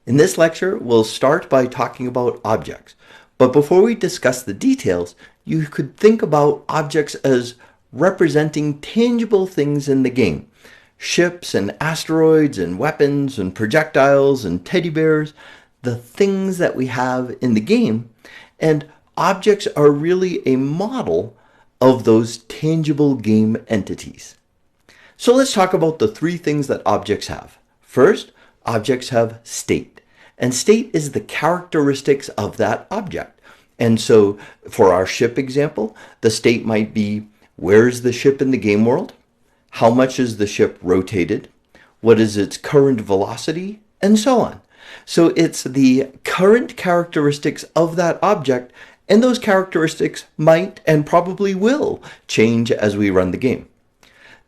In this lecture, we'll start by talking about objects. But before we discuss the details, you could think about objects as representing tangible things in the game. Ships and asteroids and weapons and projectiles and teddy bears, the things that we have in the game. And objects are really a model of those tangible game entities. So let's talk about the three things that objects have. First, objects have state. And state is the characteristics of that object. And so for our ship example, the state might be, where is the ship in the game world? How much is the ship rotated? What is its current velocity? And so on. So it's the current characteristics of that object, and those characteristics might and probably will change as we run the game.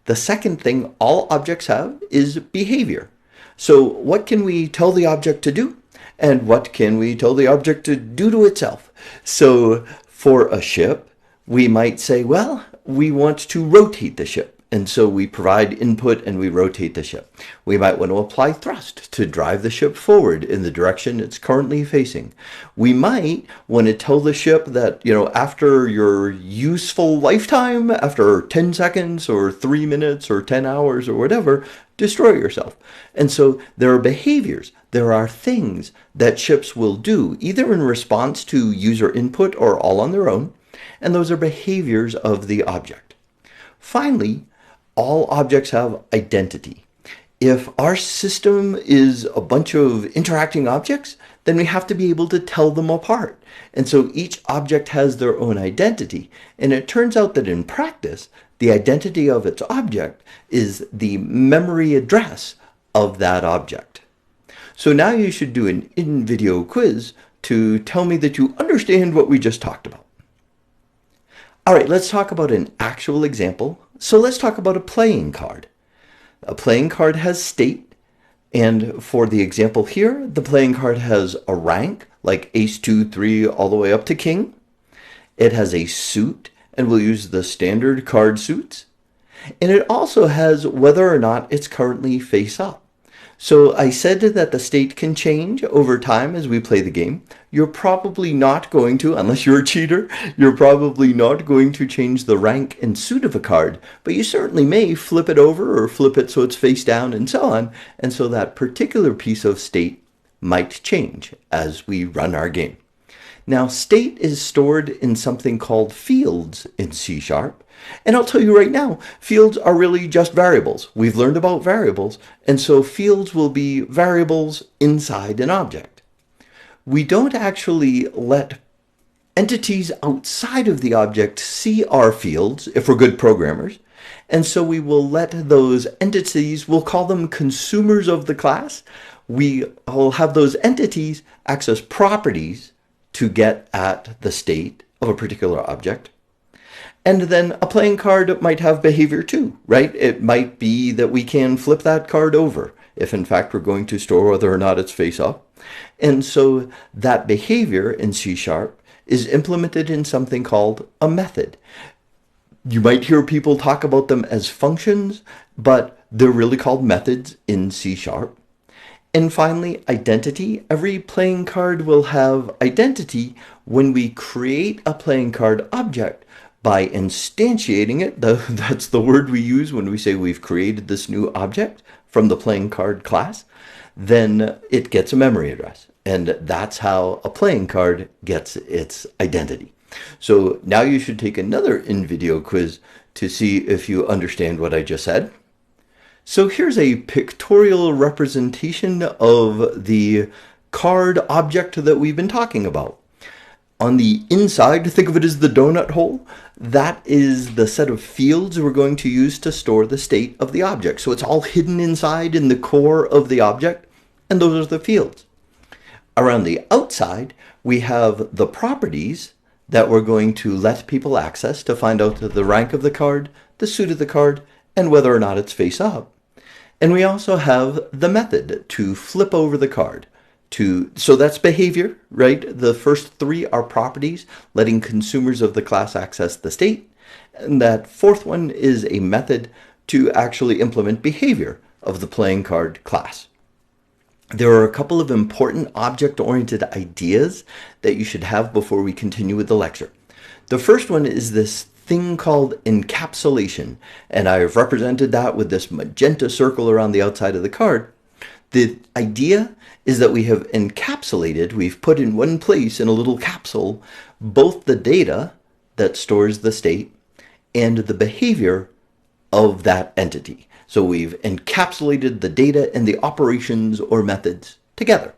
The second thing all objects have is behavior. So what can we tell the object to do? And what can we tell the object to do to itself? So for a ship, we might say, well, we want to rotate the ship. And so we provide input and we rotate the ship. We might want to apply thrust to drive the ship forward in the direction it's currently facing. We might want to tell the ship that, after your useful lifetime, after 10 seconds or 3 minutes or 10 hours or whatever, destroy yourself. And so there are behaviors, there are things that ships will do, either in response to user input or all on their own, and those are behaviors of the object. Finally, all objects have identity. If our system is a bunch of interacting objects, then we have to be able to tell them apart. And so each object has their own identity. And it turns out that in practice, the identity of its object is the memory address of that object. So now you should do an in-video quiz to tell me that you understand what we just talked about. All right, let's talk about an actual example. So let's talk about a playing card. A playing card has state, and for the example here, the playing card has a rank, like ace, 2, 3, all the way up to king. It has a suit, and we'll use the standard card suits. And it also has whether or not it's currently face up. So I said that the state can change over time as we play the game. You're probably not going to, unless you're a cheater, you're probably not going to change the rank and suit of a card, but you certainly may flip it over or flip it so it's face down and so on. And so that particular piece of state might change as we run our game. Now, state is stored in something called fields in C#. And I'll tell you right now, fields are really just variables. We've learned about variables, and so fields will be variables inside an object. We don't actually let entities outside of the object see our fields if we're good programmers, and so we will let those entities, we'll call them consumers of the class. We will have those entities access properties to get at the state of a particular object. And then a playing card might have behavior too, right? It might be that we can flip that card over if in fact we're going to store whether or not it's face up. And so that behavior in C# is implemented in something called a method. You might hear people talk about them as functions, but they're really called methods in C#. And finally, identity. Every playing card will have identity when we create a playing card object by instantiating it. That's the word we use when we say we've created this new object from the playing card class. Then it gets a memory address. And that's how a playing card gets its identity. So now you should take another in-video quiz to see if you understand what I just said. So here's a pictorial representation of the card object that we've been talking about. On the inside, think of it as the donut hole. That is the set of fields we're going to use to store the state of the object. So it's all hidden inside in the core of the object, and those are the fields. Around the outside, we have the properties that we're going to let people access to find out the rank of the card, the suit of the card, and whether or not it's face up. And we also have the method to flip over the card. So that's behavior, right? The first three are properties, letting consumers of the class access the state. And that fourth one is a method to actually implement behavior of the playing card class. There are a couple of important object-oriented ideas that you should have before we continue with the lecture. The first one is this thing called encapsulation, and I've represented that with this magenta circle around the outside of the card. The idea is that we have encapsulated, we've put in one place in a little capsule, both the data that stores the state and the behavior of that entity. So we've encapsulated the data and the operations or methods together.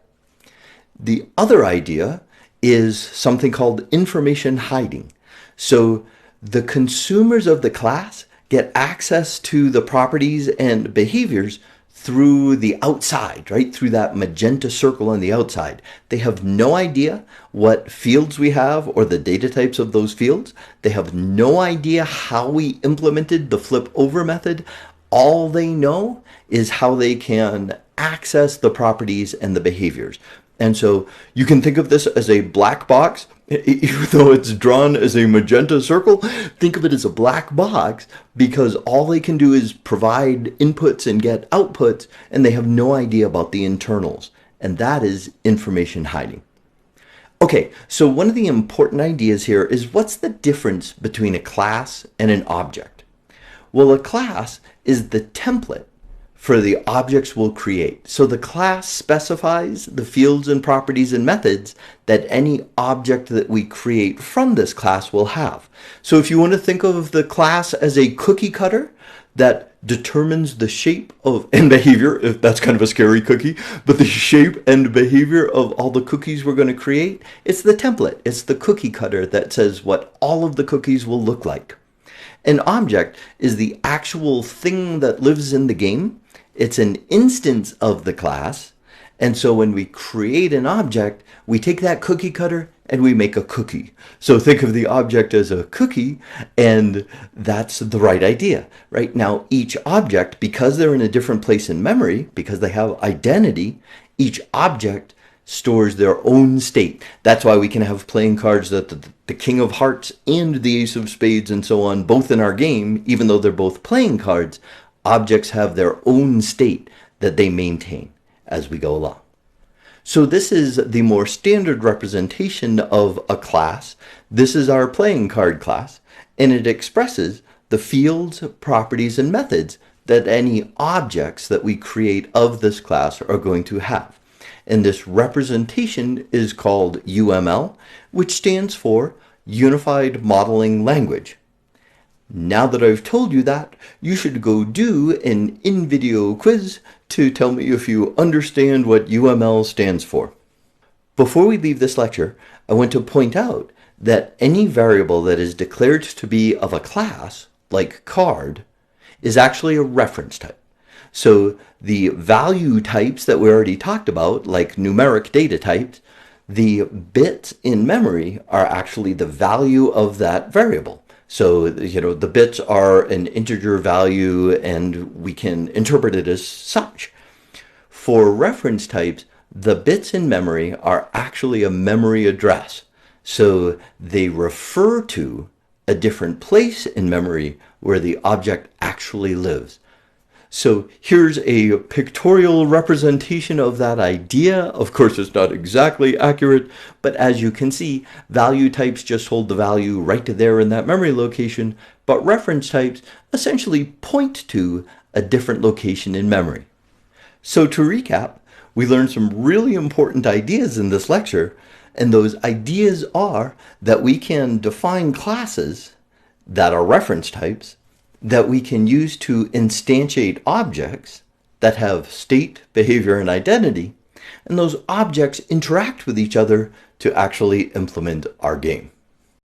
The other idea is something called information hiding. So the consumers of the class get access to the properties and behaviors through the outside, right? Through that magenta circle on the outside. They have no idea what fields we have or the data types of those fields. They have no idea how we implemented the flip over method. All they know is how they can access the properties and the behaviors. And so you can think of this as a black box, even though it's drawn as a magenta circle. Think of it as a black box because all they can do is provide inputs and get outputs, and they have no idea about the internals. And that is information hiding. Okay, so one of the important ideas here is what's the difference between a class and an object? Well, a class is the template for the objects we'll create. So the class specifies the fields and properties and methods that any object that we create from this class will have. So if you want to think of the class as a cookie cutter that determines the shape of and behavior, if that's kind of a scary cookie, but the shape and behavior of all the cookies we're going to create, it's the template. It's the cookie cutter that says what all of the cookies will look like. An object is the actual thing that lives in the game. It's an instance of the class. And so when we create an object, we take that cookie cutter and we make a cookie. So think of the object as a cookie, and that's the right idea. Right now, each object, because they're in a different place in memory, because they have identity, each object stores their own state. That's why we can have playing cards that the King of Hearts and the Ace of Spades and so on, both in our game, even though they're both playing cards, objects have their own state that they maintain as we go along. So this is the more standard representation of a class. This is our playing card class, and it expresses the fields, properties, and methods that any objects that we create of this class are going to have. And this representation is called UML, which stands for Unified Modeling Language. Now that I've told you that, you should go do an in-video quiz to tell me if you understand what UML stands for. Before we leave this lecture, I want to point out that any variable that is declared to be of a class, like card, is actually a reference type. So the value types that we already talked about, like numeric data types, the bits in memory are actually the value of that variable. So, the bits are an integer value and we can interpret it as such. For reference types, the bits in memory are actually a memory address. So they refer to a different place in memory where the object actually lives. So here's a pictorial representation of that idea. Of course, it's not exactly accurate, but as you can see, value types just hold the value right there in that memory location, but reference types essentially point to a different location in memory. So to recap, we learned some really important ideas in this lecture, and those ideas are that we can define classes that are reference types that we can use to instantiate objects that have state, behavior, and identity, and those objects interact with each other to actually implement our game.